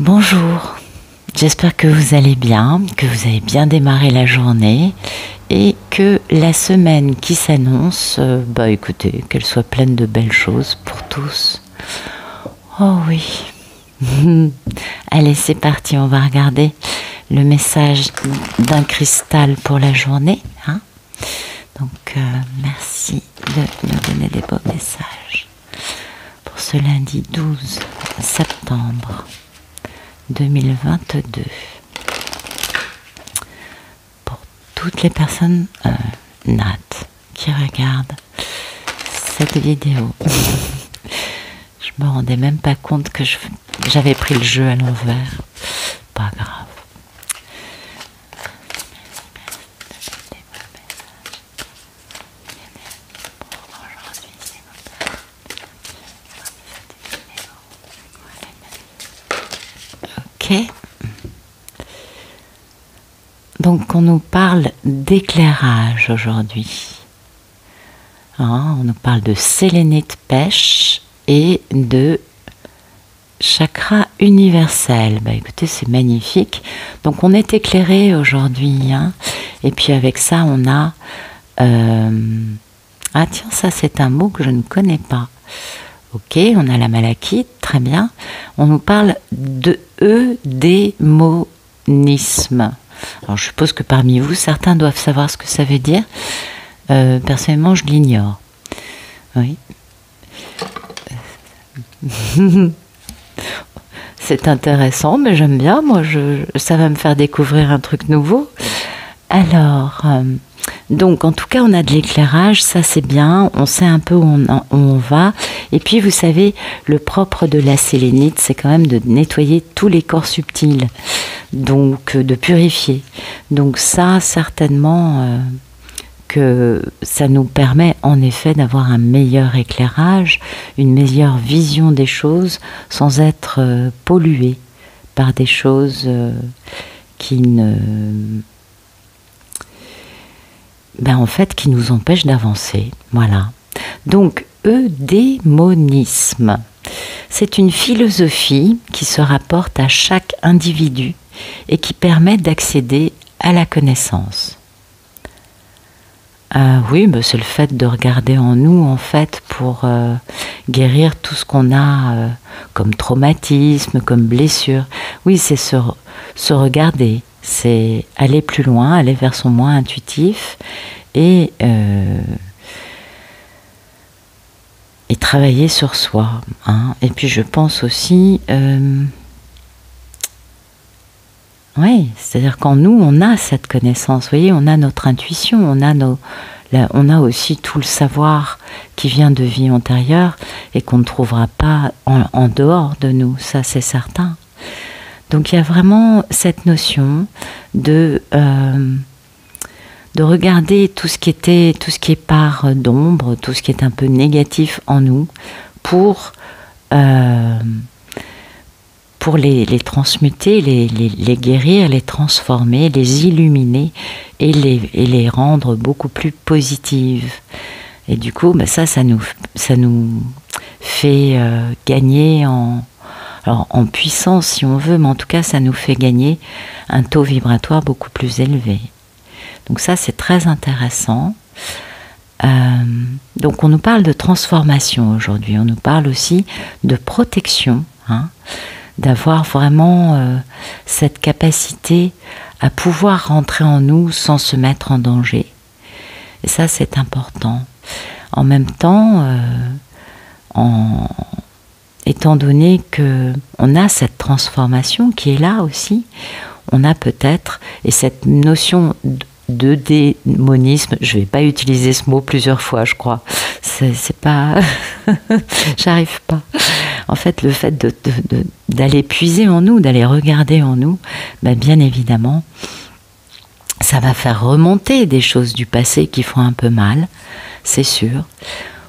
Bonjour, j'espère que vous allez bien, que vous avez bien démarré la journée et que la semaine qui s'annonce, écoutez, qu'elle soit pleine de belles choses pour tous. Oh oui. Allez, c'est parti, on va regarder le message d'un cristal pour la journée. Donc, merci de me donner des beaux messages pour ce lundi 12 septembre 2022. Pour toutes les personnes Nat qui regardent cette vidéo, je me rendais même pas compte que j'avais pris le jeu à l'envers. Pas grave. Ok. Donc on nous parle d'éclairage aujourd'hui. On nous parle de sélénite pêche et de chakra universel. Écoutez, c'est magnifique. Donc on est éclairé aujourd'hui. Et puis avec ça, on a... Ah tiens, ça c'est un mot que je ne connais pas. Ok, on a la malachite, très bien. On nous parle de eudémonisme. Alors je suppose que parmi vous, certains doivent savoir ce que ça veut dire. Personnellement, je l'ignore. Oui. C'est intéressant, mais j'aime bien. Moi, ça va me faire découvrir un truc nouveau. Alors, donc en tout cas, on a de l'éclairage, ça c'est bien. On sait un peu où on va. Et puis, vous savez, le propre de la sélénite, c'est quand même de nettoyer tous les corps subtils. Donc, de purifier. Donc ça, certainement... que ça nous permet en effet d'avoir un meilleur éclairage, une meilleure vision des choses sans être pollué par des choses qui qui nous empêchent d'avancer. Voilà. Donc, eudémonisme, c'est une philosophie qui se rapporte à chaque individu et qui permet d'accéder à la connaissance. Oui, c'est le fait de regarder en nous, en fait, pour guérir tout ce qu'on a comme traumatisme, comme blessure. Oui, c'est se regarder, c'est aller plus loin, aller vers son moi intuitif et travailler sur soi. Et puis je pense aussi... Oui, c'est-à-dire qu'en nous, on a cette connaissance, vous voyez, on a notre intuition, on a aussi tout le savoir qui vient de vie antérieure et qu'on ne trouvera pas en dehors de nous, ça c'est certain. Donc il y a vraiment cette notion de regarder tout ce qui est part d'ombre, tout ce qui est un peu négatif en nous, pour les transmuter, les guérir, les transformer, les illuminer et les rendre beaucoup plus positives. Et du coup, ça nous fait gagner en puissance si on veut, mais en tout cas, ça nous fait gagner un taux vibratoire beaucoup plus élevé. Donc ça, c'est très intéressant. Donc on nous parle de transformation aujourd'hui, on nous parle aussi de protection, d'avoir vraiment cette capacité à pouvoir rentrer en nous sans se mettre en danger. Et ça, c'est important. En même temps, étant donné qu'on a cette transformation qui est là aussi, on a peut-être, et cette notion de démonisme, je ne vais pas utiliser ce mot plusieurs fois, je crois. C'est pas... J'arrive pas. En fait, le fait d'aller puiser en nous, d'aller regarder en nous, bien évidemment, ça va faire remonter des choses du passé qui font un peu mal, c'est sûr,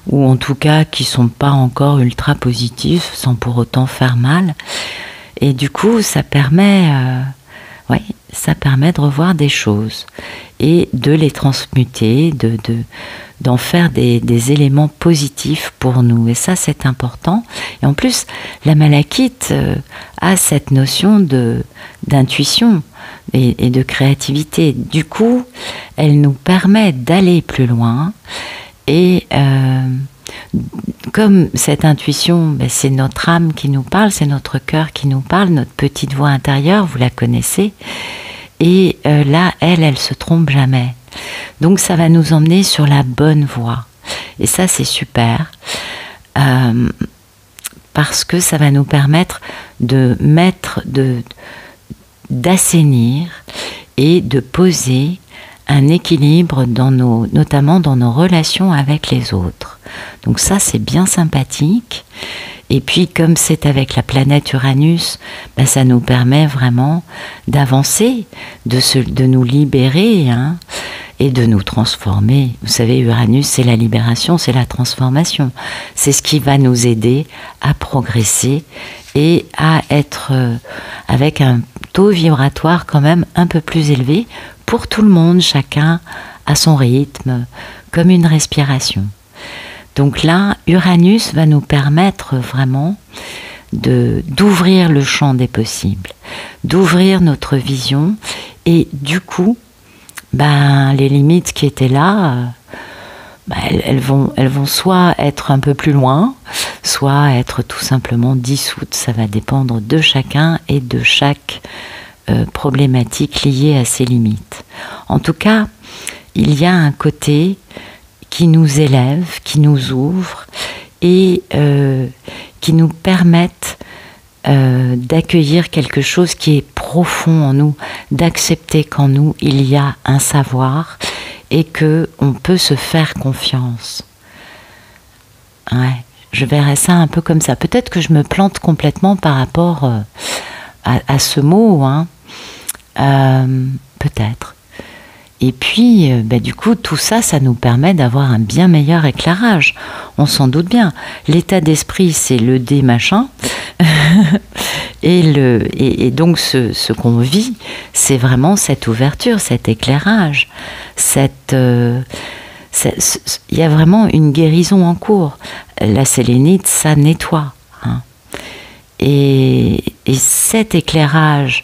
ou en tout cas qui ne sont pas encore ultra positifs, sans pour autant faire mal. Et du coup, ça permet ça permet de revoir des choses et de les transmuter, d'en faire des éléments positifs pour nous. Et ça, c'est important. Et en plus, la malachite a cette notion d'intuition et de créativité. Du coup, elle nous permet d'aller plus loin. Et comme cette intuition, ben, c'est notre âme qui nous parle, c'est notre cœur qui nous parle, notre petite voix intérieure, vous la connaissez. Et là, elle se trompe jamais. Donc ça va nous emmener sur la bonne voie. Et ça, c'est super. Parce que ça va nous permettre d'assainir et de poser un équilibre notamment dans nos relations avec les autres. Donc ça, c'est bien sympathique. Et puis, comme c'est avec la planète Uranus, ben, ça nous permet vraiment d'avancer, de nous libérer, hein, et de nous transformer. Vous savez, Uranus, c'est la libération, c'est la transformation. C'est ce qui va nous aider à progresser et à être avec un taux vibratoire quand même un peu plus élevé pour tout le monde, chacun à son rythme, comme une respiration. Donc là, Uranus va nous permettre vraiment d'ouvrir le champ des possibles, d'ouvrir notre vision et du coup, ben, les limites qui étaient là, ben, elles vont soit être un peu plus loin, soit être tout simplement dissoutes. Ça va dépendre de chacun et de chaque problématique liée à ces limites. En tout cas, il y a un côté qui nous élève, qui nous ouvre et qui nous permettent d'accueillir quelque chose qui est profond en nous, d'accepter qu'en nous il y a un savoir et que on peut se faire confiance. Ouais, je verrais ça un peu comme ça. Peut-être que je me plante complètement par rapport à ce mot, hein. Peut-être. Et puis, bah, du coup, tout ça, ça nous permet d'avoir un bien meilleur éclairage. On s'en doute bien. L'état d'esprit, c'est le dé machin. et donc, ce qu'on vit, c'est vraiment cette ouverture, cet éclairage. Il y a vraiment une guérison en cours. La sélénite, ça nettoie. Hein. Et cet éclairage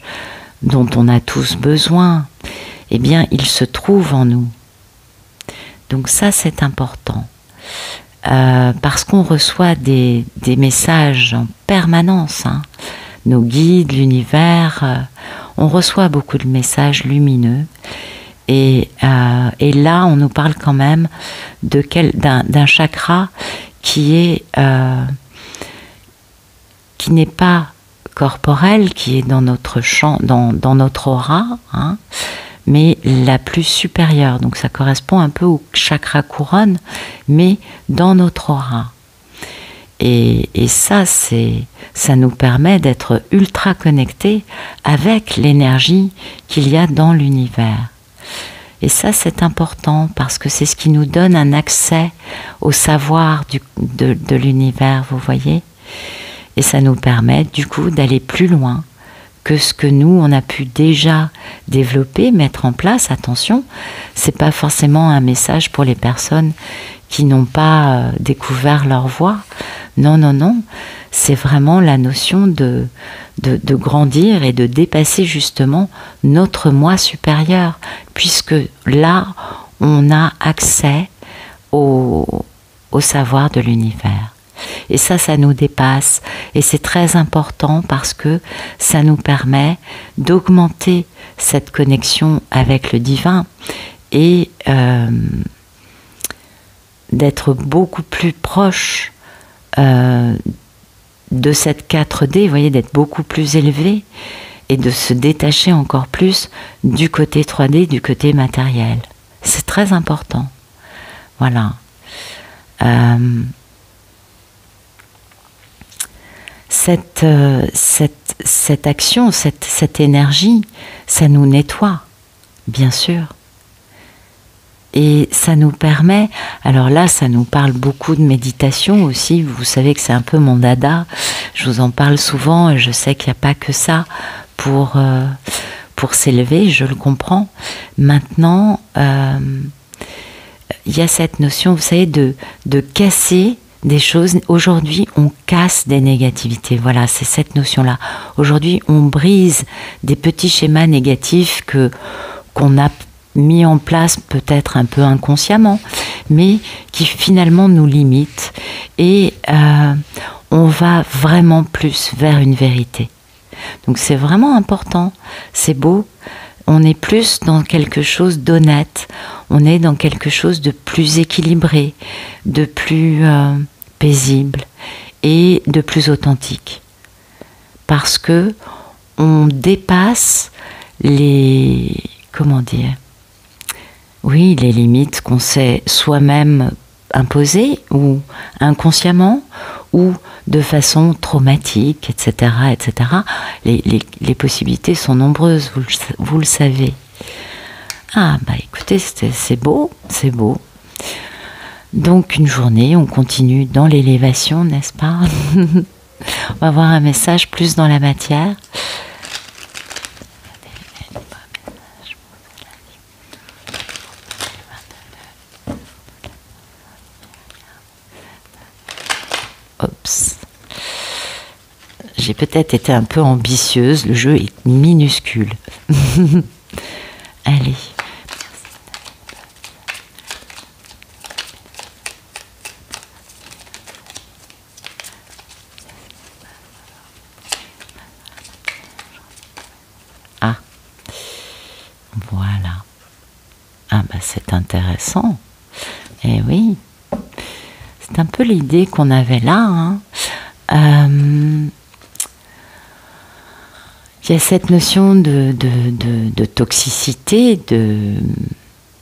dont on a tous besoin, eh bien, il se trouve en nous. Donc ça, c'est important. Parce qu'on reçoit des messages en permanence. Hein. Nos guides, l'univers, on reçoit beaucoup de messages lumineux. Et là, on nous parle quand même d'un chakra qui n'est pas corporel, qui est dans notre champ, dans notre aura, hein, mais la plus supérieure. Donc ça correspond un peu au chakra couronne, mais dans notre aura. Et ça nous permet d'être ultra connectés avec l'énergie qu'il y a dans l'univers. Et ça, c'est important parce que c'est ce qui nous donne un accès au savoir de l'univers, vous voyez. Et ça nous permet du coup d'aller plus loin que ce que nous, on a pu déjà développer, mettre en place. Attention, c'est pas forcément un message pour les personnes qui n'ont pas découvert leur voie. Non, non, non. C'est vraiment la notion de grandir et de dépasser justement notre moi supérieur, puisque là, on a accès au savoir de l'univers. Et ça nous dépasse. Et c'est très important parce que ça nous permet d'augmenter cette connexion avec le divin et d'être beaucoup plus proche de cette 4D, vous voyez, d'être beaucoup plus élevé et de se détacher encore plus du côté 3D, du côté matériel. C'est très important. Voilà. Cette action, cette énergie, ça nous nettoie, bien sûr. Et ça nous permet, alors là, ça nous parle beaucoup de méditation aussi. Vous savez que c'est un peu mon dada. Je vous en parle souvent et je sais qu'il n'y a pas que ça pour pour s'élever, je le comprends. Maintenant, il y a cette notion, vous savez, de casser des choses. Aujourd'hui, on casse des négativités. Voilà, c'est cette notion-là. Aujourd'hui, on brise des petits schémas négatifs qu'on a mis en place peut-être un peu inconsciemment, mais qui finalement nous limitent. Et on va vraiment plus vers une vérité. Donc c'est vraiment important, c'est beau. On est plus dans quelque chose d'honnête, on est dans quelque chose de plus équilibré, de plus paisible et de plus authentique. Parce que on dépasse les, comment dire, oui, les limites qu'on s'est soi-même imposées ou inconsciemment ou de façon traumatique, etc., etc. Les possibilités sont nombreuses, vous le savez. Ah, bah écoutez, c'est beau, c'est beau. Donc une journée, on continue dans l'élévation, n'est-ce pas? On va voir un message plus dans la matière. Oups. J'ai peut-être été un peu ambitieuse, le jeu est minuscule. Allez. Ah. Voilà. Ah bah c'est intéressant. Eh oui. C'est un peu l'idée qu'on avait là. Hein. Il y a cette notion de toxicité,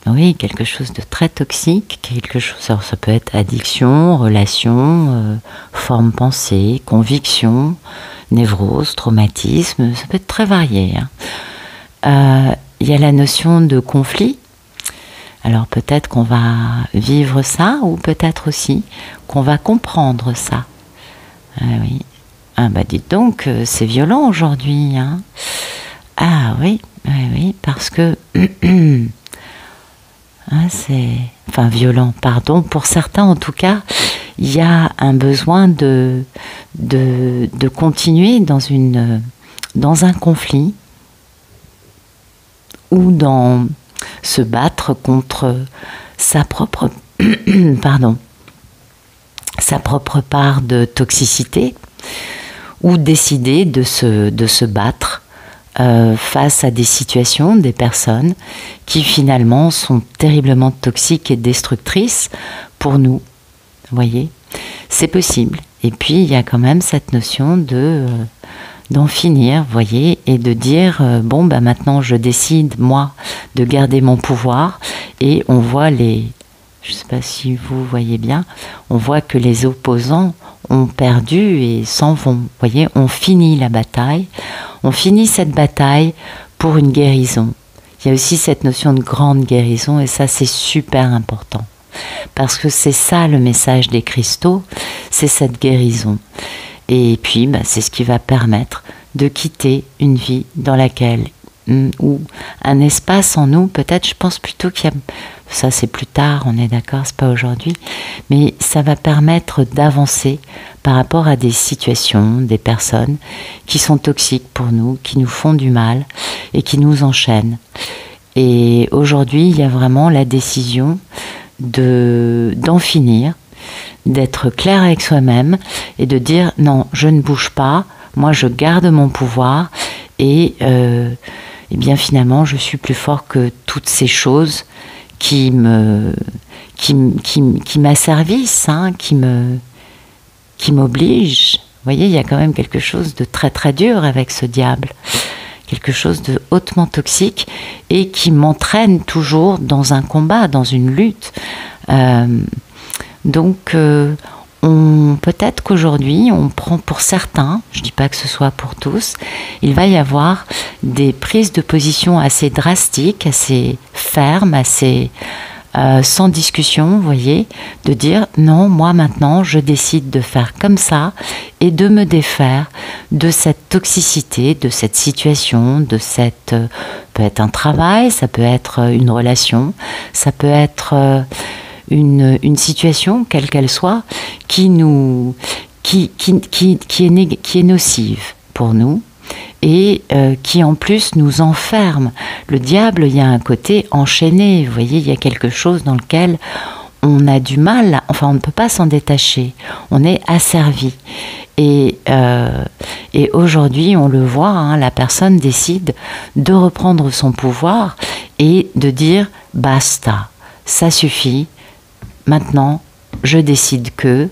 oui, quelque chose de très toxique, quelque chose, alors ça peut être addiction, relation, forme pensée, conviction, névrose, traumatisme, ça peut être très varié. Hein. Il y a la notion de conflit. Alors peut-être qu'on va vivre ça, ou peut-être aussi qu'on va comprendre ça. Oui. Ah bah dites donc, c'est violent aujourd'hui. Hein. Ah oui, oui, oui, parce que c'est, enfin violent, pardon. Pour certains, en tout cas, il y a un besoin de continuer dans un conflit ou dans se battre contre sa propre sa propre part de toxicité, ou décider de se battre face à des situations, des personnes qui finalement sont terriblement toxiques et destructrices pour nous. Vous voyez, c'est possible. Et puis il y a quand même cette notion d'en finir, vous voyez, et de dire bon bah maintenant je décide moi de garder mon pouvoir, et on voit je ne sais pas si vous voyez bien, on voit que les opposants ont perdu et s'en vont. Vous voyez, on finit la bataille, on finit cette bataille pour une guérison. Il y a aussi cette notion de grande guérison, et ça c'est super important. Parce que c'est ça le message des cristaux, c'est cette guérison. Et puis, bah, c'est ce qui va permettre de quitter une vie dans laquelle, ou un espace en nous, peut-être, je pense plutôt qu'il y a, ça c'est plus tard, on est d'accord, c'est pas aujourd'hui, mais ça va permettre d'avancer par rapport à des situations, des personnes qui sont toxiques pour nous, qui nous font du mal et qui nous enchaînent. Et aujourd'hui, il y a vraiment la décision d'en finir, d'être clair avec soi-même et de dire non, je ne bouge pas, moi je garde mon pouvoir, et bien finalement je suis plus fort que toutes ces choses qui m'asservissent, hein, qui m'obligent. Vous voyez, il y a quand même quelque chose de très très dur avec ce diable, quelque chose de hautement toxique et qui m'entraîne toujours dans un combat, dans une lutte. Donc peut-être qu'aujourd'hui on prend, pour certains, je ne dis pas que ce soit pour tous, il va y avoir des prises de position assez drastiques, assez fermes, assez sans discussion, vous voyez, de dire non, moi maintenant je décide de faire comme ça et de me défaire de cette toxicité, de cette situation, de cette peut être un travail, ça peut être une relation, ça peut être une situation, quelle qu'elle soit, qui est nocive pour nous et qui en plus nous enferme. Le diable, il y a un côté enchaîné, vous voyez, il y a quelque chose dans lequel on a du mal, enfin on ne peut pas s'en détacher, on est asservi. Et aujourd'hui, on le voit, hein, la personne décide de reprendre son pouvoir et de dire basta, ça suffit, maintenant je décide que...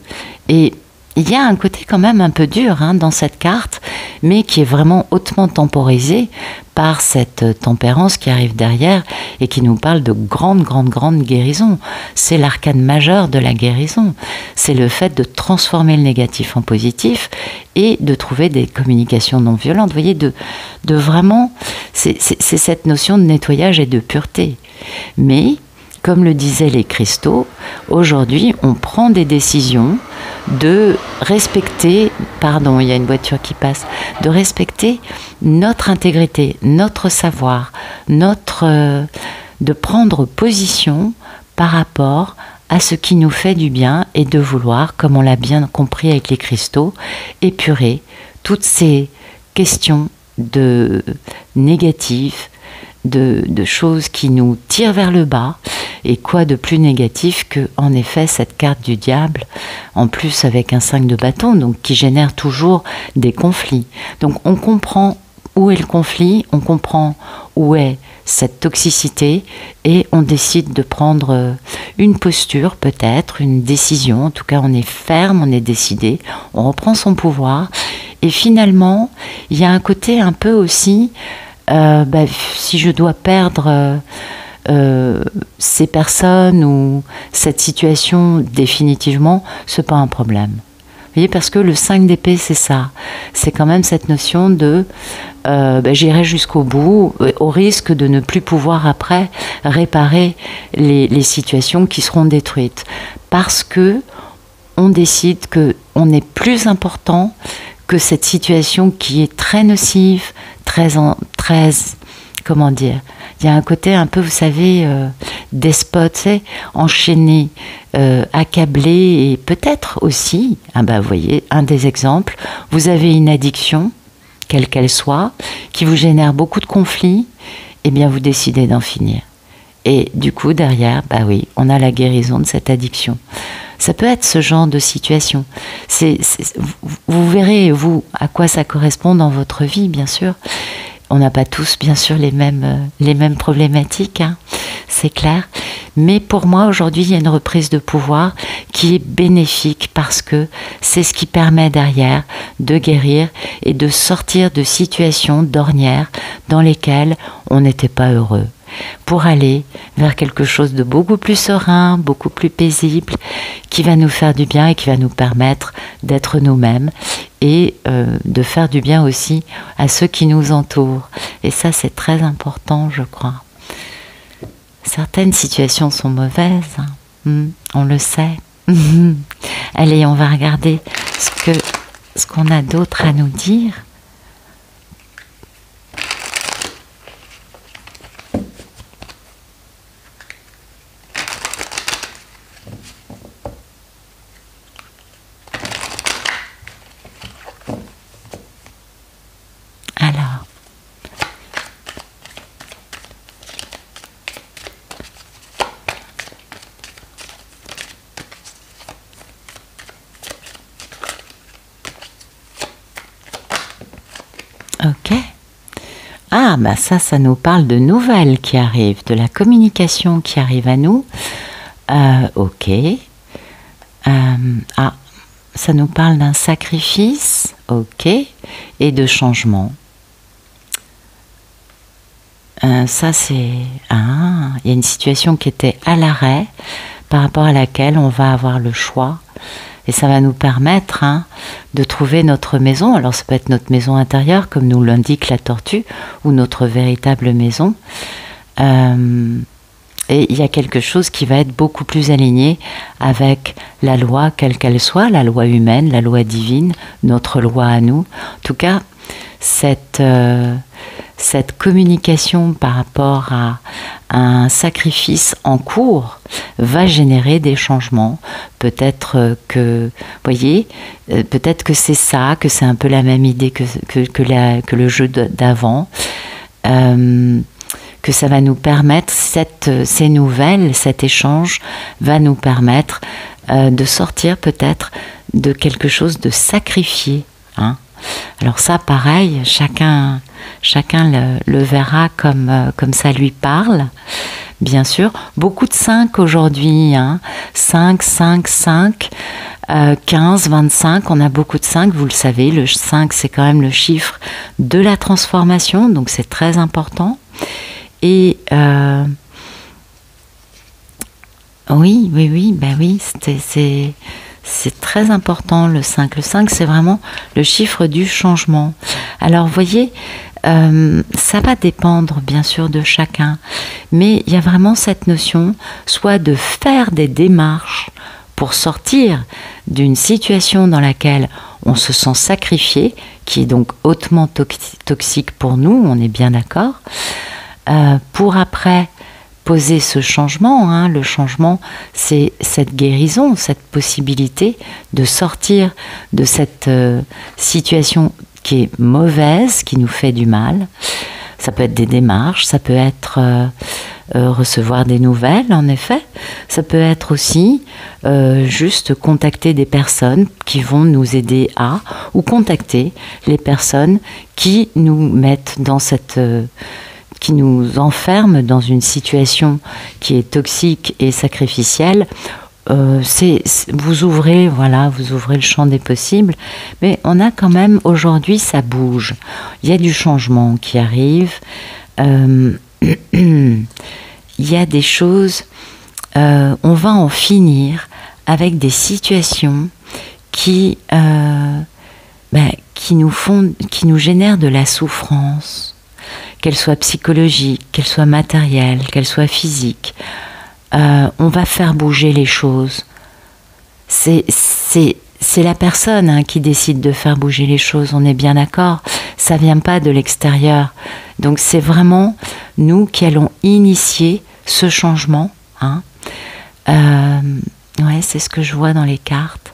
Et il y a un côté quand même un peu dur hein, dans cette carte, mais qui est vraiment hautement temporisé par cette tempérance qui arrive derrière et qui nous parle de grande guérison. C'est l'arcane majeur de la guérison. C'est le fait de transformer le négatif en positif et de trouver des communications non violentes. Vous voyez, de vraiment... C'est cette notion de nettoyage et de pureté. Mais... comme le disaient les cristaux, aujourd'hui, on prend des décisions de respecter, pardon, il y a une voiture qui passe, de respecter notre intégrité, notre savoir, de prendre position par rapport à ce qui nous fait du bien et de vouloir, comme on l'a bien compris avec les cristaux, épurer toutes ces questions de négatives, de choses qui nous tirent vers le bas. Et quoi de plus négatif que, en effet, cette carte du diable, en plus avec un 5 de bâton, donc qui génère toujours des conflits. Donc on comprend où est le conflit, on comprend où est cette toxicité, et on décide de prendre une posture, peut-être, une décision. En tout cas, on est ferme, on est décidé, on reprend son pouvoir. Et finalement, il y a un côté un peu aussi, si je dois perdre... ces personnes ou cette situation définitivement, c'est pas un problème. Vous voyez, parce que le 5 d'épée, c'est ça. C'est quand même cette notion de j'irai jusqu'au bout, au risque de ne plus pouvoir après réparer les situations qui seront détruites. Parce que on décide qu'on est plus important que cette situation qui est très nocive, très comment dire, il y a un côté un peu, vous savez, despote, enchaîné, accablé, et peut-être aussi, vous voyez, un des exemples, vous avez une addiction, quelle qu'elle soit, qui vous génère beaucoup de conflits, et bien vous décidez d'en finir. Et du coup, derrière, oui, on a la guérison de cette addiction. Ça peut être ce genre de situation. Vous verrez, vous, à quoi ça correspond dans votre vie, bien sûr. On n'a pas tous, bien sûr, les mêmes problématiques, hein, c'est clair. Mais pour moi, aujourd'hui, il y a une reprise de pouvoir qui est bénéfique parce que c'est ce qui permet derrière de guérir et de sortir de situations d'ornières dans lesquelles on n'était pas heureux, pour aller vers quelque chose de beaucoup plus serein, beaucoup plus paisible, qui va nous faire du bien et qui va nous permettre d'être nous-mêmes et de faire du bien aussi à ceux qui nous entourent. Et ça, c'est très important, je crois. Certaines situations sont mauvaises, hein. On le sait. Allez, on va regarder ce qu'on a d'autre à nous dire. Ok. Ça nous parle de nouvelles qui arrivent, de la communication qui arrive à nous. Ok. Ça nous parle d'un sacrifice, ok, et de changement. Ça, c'est... il y a une situation qui était à l'arrêt, par rapport à laquelle on va avoir le choix. Et ça va nous permettre de trouver notre maison. Alors ça peut être notre maison intérieure, comme nous l'indique la tortue, ou notre véritable maison. Et il y a quelque chose qui va être beaucoup plus aligné avec la loi, quelle qu'elle soit, la loi humaine, la loi divine, notre loi à nous. En tout cas, cette communication par rapport à un sacrifice en cours va générer des changements. Peut-être que, voyez, peut-être que c'est ça, que c'est un peu la même idée que le jeu d'avant, que ça va nous permettre, ces nouvelles, cet échange va nous permettre de sortir peut-être de quelque chose de sacrifié, hein. Alors ça, pareil, chacun le verra comme ça lui parle. Bien sûr, beaucoup de 5 aujourd'hui, hein. 5, 15, 25, on a beaucoup de 5, vous le savez, le 5 c'est quand même le chiffre de la transformation, donc c'est très important. Et oui, c'est très important le 5. Le 5, c'est vraiment le chiffre du changement. Alors, vous voyez, ça va dépendre bien sûr de chacun, mais il y a vraiment cette notion, soit de faire des démarches pour sortir d'une situation dans laquelle on se sent sacrifié, qui est donc hautement toxique pour nous, on est bien d'accord, pour après poser ce changement, hein. Le changement, c'est cette guérison, cette possibilité de sortir de cette situation qui est mauvaise, qui nous fait du mal. Ça peut être des démarches, ça peut être recevoir des nouvelles, en effet. Ça peut être aussi juste contacter des personnes qui vont nous aider à, ou contacter les personnes qui nous mettent dans cette... qui nous enferme dans une situation qui est toxique et sacrificielle. Vous ouvrez le champ des possibles, mais on a quand même, aujourd'hui, ça bouge. Il y a du changement qui arrive. Il y a des choses, on va en finir avec des situations qui nous génèrent de la souffrance, qu'elle soit psychologique, qu'elle soit matérielle, qu'elle soit physique. On va faire bouger les choses. C'est la personne, hein, qui décide de faire bouger les choses, on est bien d'accord. Ça ne vient pas de l'extérieur. Donc c'est vraiment nous qui allons initier ce changement, hein. Ouais, c'est ce que je vois dans les cartes.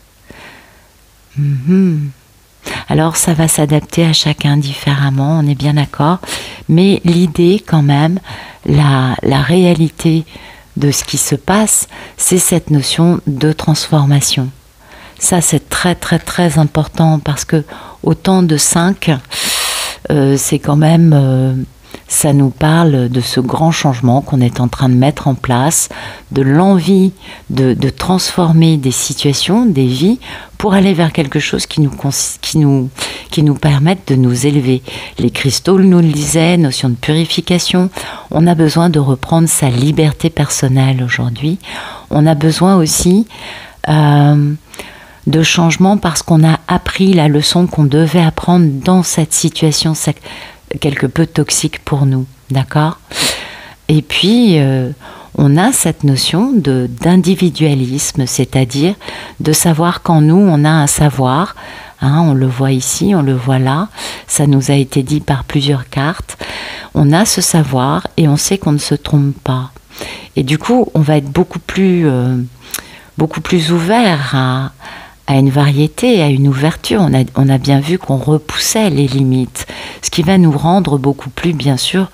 Alors ça va s'adapter à chacun différemment, on est bien d'accord, mais l'idée quand même, la réalité de ce qui se passe, c'est cette notion de transformation. Ça c'est très très très important, parce que autant de 5, c'est quand même... ça nous parle de ce grand changement qu'on est en train de mettre en place, de l'envie de transformer des situations, des vies, pour aller vers quelque chose qui nous permette de nous élever. Les cristaux nous le disaient, notion de purification. On a besoin de reprendre sa liberté personnelle aujourd'hui. On a besoin aussi de changement, parce qu'on a appris la leçon qu'on devait apprendre dans cette situation quelque peu toxique pour nous, d'accord? Et puis, on a cette notion d'individualisme, c'est-à-dire de savoir qu'en nous, on a un savoir, hein, on le voit ici, on le voit là, ça nous a été dit par plusieurs cartes, on a ce savoir et on sait qu'on ne se trompe pas. Et du coup, on va être beaucoup plus ouvert à une variété, à une ouverture. On a bien vu qu'on repoussait les limites, ce qui va nous rendre beaucoup plus, bien sûr,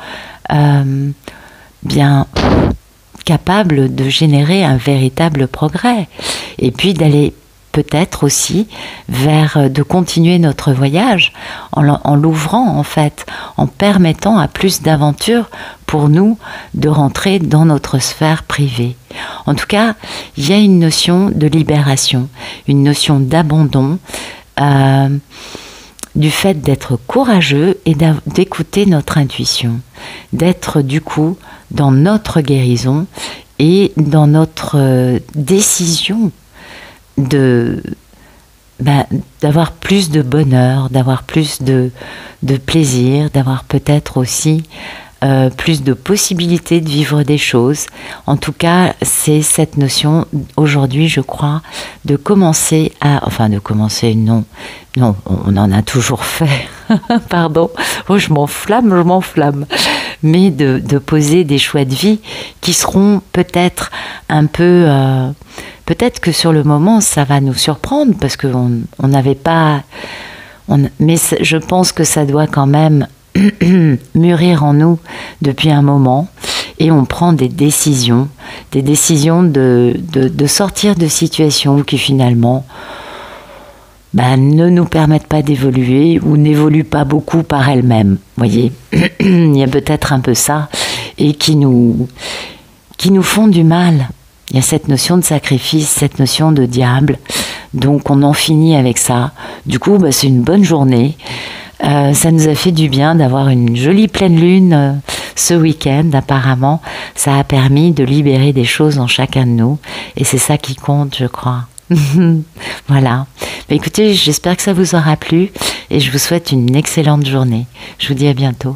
bien capable de générer un véritable progrès, et puis d'aller peut-être aussi de continuer notre voyage en l'ouvrant, en fait, en permettant à plus d'aventures pour nous de rentrer dans notre sphère privée. En tout cas, il y a une notion de libération, une notion d'abandon, du fait d'être courageux et d'écouter notre intuition, d'être du coup dans notre guérison et dans notre décision d'avoir plus de bonheur, d'avoir plus de plaisir, d'avoir peut-être aussi plus de possibilités de vivre des choses. En tout cas, c'est cette notion aujourd'hui, je crois, de commencer non, on en a toujours fait, pardon, oh, je m'enflamme, mais de poser des choix de vie qui seront peut-être un peu, peut-être que sur le moment, ça va nous surprendre, parce qu'on n'avait pas... mais je pense que ça doit quand même mûrir en nous depuis un moment, et on prend des décisions de sortir de situations qui finalement ne nous permettent pas d'évoluer ou n'évoluent pas beaucoup par elles-mêmes. Vous voyez, il y a peut-être un peu ça, et qui nous font du mal. Il y a cette notion de sacrifice, cette notion de diable. Donc on en finit avec ça. Du coup, c'est une bonne journée. Ça nous a fait du bien d'avoir une jolie pleine lune ce week-end. Apparemment, ça a permis de libérer des choses en chacun de nous. Et c'est ça qui compte, je crois. Voilà. Écoutez, j'espère que ça vous aura plu et je vous souhaite une excellente journée. Je vous dis à bientôt.